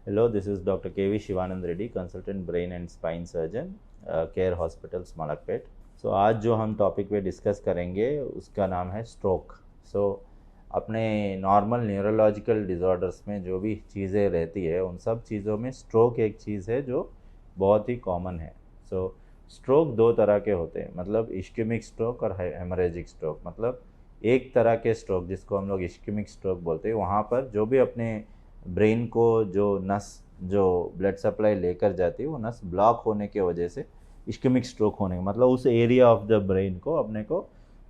Hello, this is Dr. K.V. Shivanand Reddy, consultant brain and spine surgeon, Care Hospitals Malakpet. So आज जो हम topic पे discuss करेंगे उसका नाम है स्ट्रोक। सो अपने नॉर्मल न्यूरोलॉजिकल डिसऑर्डर्स में जो भी चीज़ें रहती है उन सब चीज़ों में स्ट्रोक एक चीज़ है जो बहुत ही कॉमन है। सो स्ट्रोक दो तरह के होते हैं, मतलब इश्केमिक स्ट्रोक और हेमरेजिक स्ट्रोक। मतलब एक तरह के स्ट्रोक जिसको हम लोग इश्केमिक स्ट्रोक बोलते हैं, वहाँ पर जो भी अपने ब्रेन को जो नस जो ब्लड सप्लाई लेकर जाती है वो नस ब्लॉक होने की वजह से इश्केमिक स्ट्रोक होने का मतलब उस एरिया ऑफ द ब्रेन को अपने को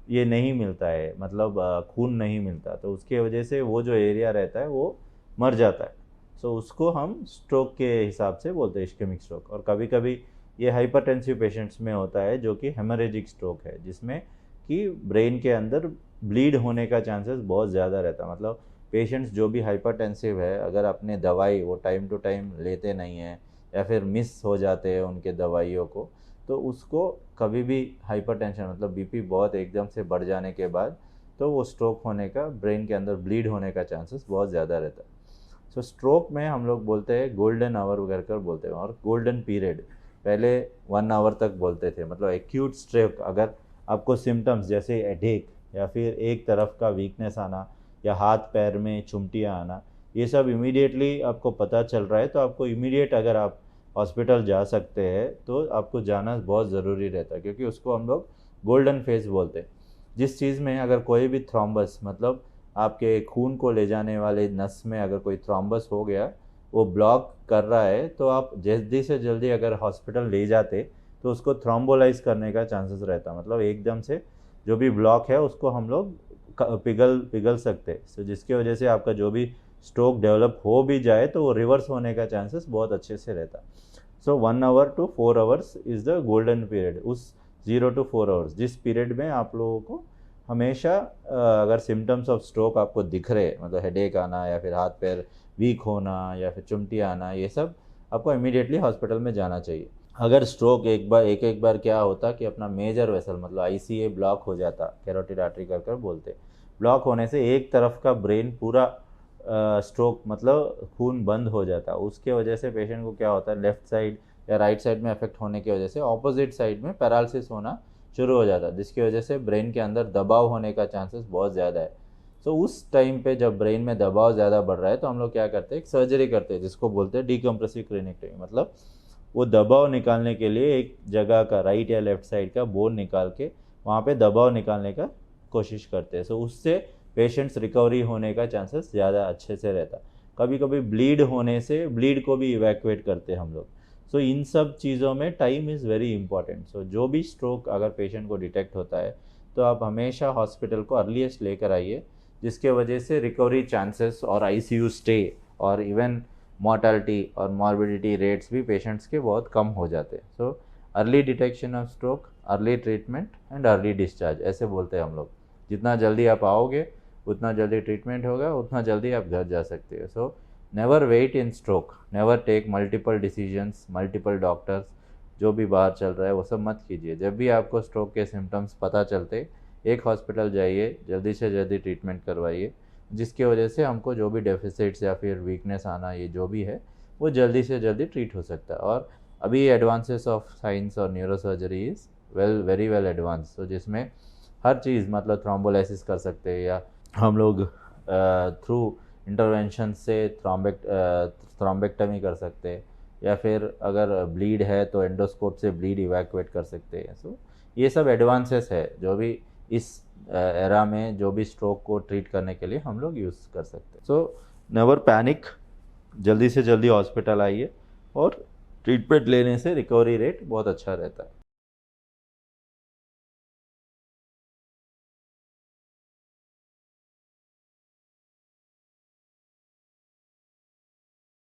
ये नहीं मिलता है, मतलब खून नहीं मिलता, तो उसके वजह से वो जो एरिया रहता है वो मर जाता है। सो उसको हम स्ट्रोक के हिसाब से बोलते हैं इश्केमिक स्ट्रोक। और कभी कभी ये हाइपरटेंसिव पेशेंट्स में होता है जो कि हेमरेजिक स्ट्रोक है, जिसमें कि ब्रेन के अंदर ब्लीड होने का चांसेस बहुत ज़्यादा रहता है। मतलब पेशेंट्स जो भी हाइपरटेंसिव है, अगर अपने दवाई वो टाइम टू टाइम लेते नहीं हैं या फिर मिस हो जाते हैं उनके दवाइयों को, तो उसको कभी भी हाइपरटेंशन मतलब बीपी बहुत एकदम से बढ़ जाने के बाद तो वो स्ट्रोक होने का, ब्रेन के अंदर ब्लीड होने का चांसेस बहुत ज़्यादा रहता है। सो स्ट्रोक में हम लोग बोलते हैं गोल्डन आवर वगैरह कर बोलते हैं, और गोल्डन पीरियड पहले 1 आवर तक बोलते थे। मतलब एक्यूट स्ट्रोक, अगर आपको सिम्टम्स जैसे हेडेक या फिर एक तरफ का वीकनेस आना या हाथ पैर में चुमटियाँ आना, ये सब इमीडिएटली आपको पता चल रहा है तो आपको इमीडिएट, अगर आप हॉस्पिटल जा सकते हैं तो आपको जाना बहुत ज़रूरी रहता है, क्योंकि उसको हम लोग गोल्डन फेज बोलते हैं। जिस चीज़ में अगर कोई भी थ्रोम्बस, मतलब आपके खून को ले जाने वाले नस में अगर कोई थ्रोम्बस हो गया, वो ब्लॉक कर रहा है, तो आप जल्दी से जल्दी अगर हॉस्पिटल ले जाते तो उसको थ्रोम्बोलाइज करने का चांसेस रहता। मतलब एकदम से जो भी ब्लॉक है उसको हम लोग पिघल सकते हैं। सो जिसकी वजह से आपका जो भी स्ट्रोक डेवलप हो भी जाए तो वो रिवर्स होने का चांसेस बहुत अच्छे से रहता। So 1 hour to 4 hours is the golden period. उस 0 to 4 आवर्स जिस पीरियड में आप लोगों को हमेशा अगर सिम्टम्स ऑफ स्ट्रोक आपको दिख रहे, मतलब हेडेक आना या फिर हाथ पैर वीक होना या फिर चुमटी आना, ये सब आपको इमीडिएटली हॉस्पिटल में जाना चाहिए। अगर स्ट्रोक एक बार क्या होता कि अपना मेजर वेसल मतलब आईसीए ब्लॉक हो जाता, कैरोटिड आर्टरी कर बोलते, ब्लॉक होने से एक तरफ का ब्रेन पूरा स्ट्रोक मतलब खून बंद हो जाता। उसके वजह से पेशेंट को क्या होता है, लेफ्ट साइड या राइट साइड में अफेक्ट होने की वजह से ऑपोजिट साइड में पैरालिसिस होना शुरू हो जाता, जिसकी वजह से ब्रेन के अंदर दबाव होने का चांसेस बहुत ज़्यादा है। सो उस टाइम पे जब ब्रेन में दबाव ज़्यादा बढ़ रहा है तो हम लोग क्या करते हैं, एक सर्जरी करते हैं जिसको बोलते हैं डीकम्प्रेसिव क्रेनिक्टोमी। मतलब वो दबाव निकालने के लिए एक जगह का राइट या लेफ्ट साइड का बोन निकाल के वहाँ पे दबाव निकालने का कोशिश करते हैं। सो उससे पेशेंट्स रिकवरी होने का चांसेस ज़्यादा अच्छे से रहता। कभी कभी ब्लीड होने से ब्लीड को भी इवैक्यूएट करते हैं हम लोग। सो इन सब चीज़ों में टाइम इज़ वेरी इंपॉर्टेंट। सो जो भी स्ट्रोक अगर पेशेंट को डिटेक्ट होता है तो आप हमेशा हॉस्पिटल को अर्लीस्ट लेकर आइए, जिसके वजह से रिकवरी चांसेस और आईसीयू स्टे और इवन मॉर्टलिटी और मॉर्बिडिटी रेट्स भी पेशेंट्स के बहुत कम हो जाते हैं। So early detection of stroke, early treatment and early discharge, ऐसे बोलते हैं हम लोग। जितना जल्दी आप आओगे उतना जल्दी ट्रीटमेंट होगा, उतना जल्दी आप घर जा सकते हो। So never wait in stroke, never take multiple decisions, multiple doctors, जो भी बाहर चल रहा है वो सब मत कीजिए। जब भी आपको स्ट्रोक के सिम्टम्स पता चलते, एक हॉस्पिटल जाइए, जल्दी से जल्दी ट्रीटमेंट करवाइए, जिसकी वजह से हमको जो भी डेफिसिट्स या फिर वीकनेस आना, ये जो भी है वो जल्दी से जल्दी ट्रीट हो सकता है। और अभी एडवांसेस ऑफ साइंस और neurosurgery is very well advance, तो जिसमें हर चीज़ मतलब थ्रोम्बोलाइसिस कर सकते हैं, या हम लोग थ्रू इंटरवेंशन से थ्रोम्बेक्टमी कर सकते हैं, या फिर अगर ब्लीड है तो एंडोस्कोप से ब्लीड इवैक्यूएट कर सकते हैं। सो ये सब एडवांसेस है जो भी इस एरा में जो भी स्ट्रोक को ट्रीट करने के लिए हम लोग यूज़ कर सकते हैं। सो नेवर पैनिक, जल्दी से जल्दी हॉस्पिटल आइए और ट्रीटमेंट लेने से रिकवरी रेट बहुत अच्छा रहता है।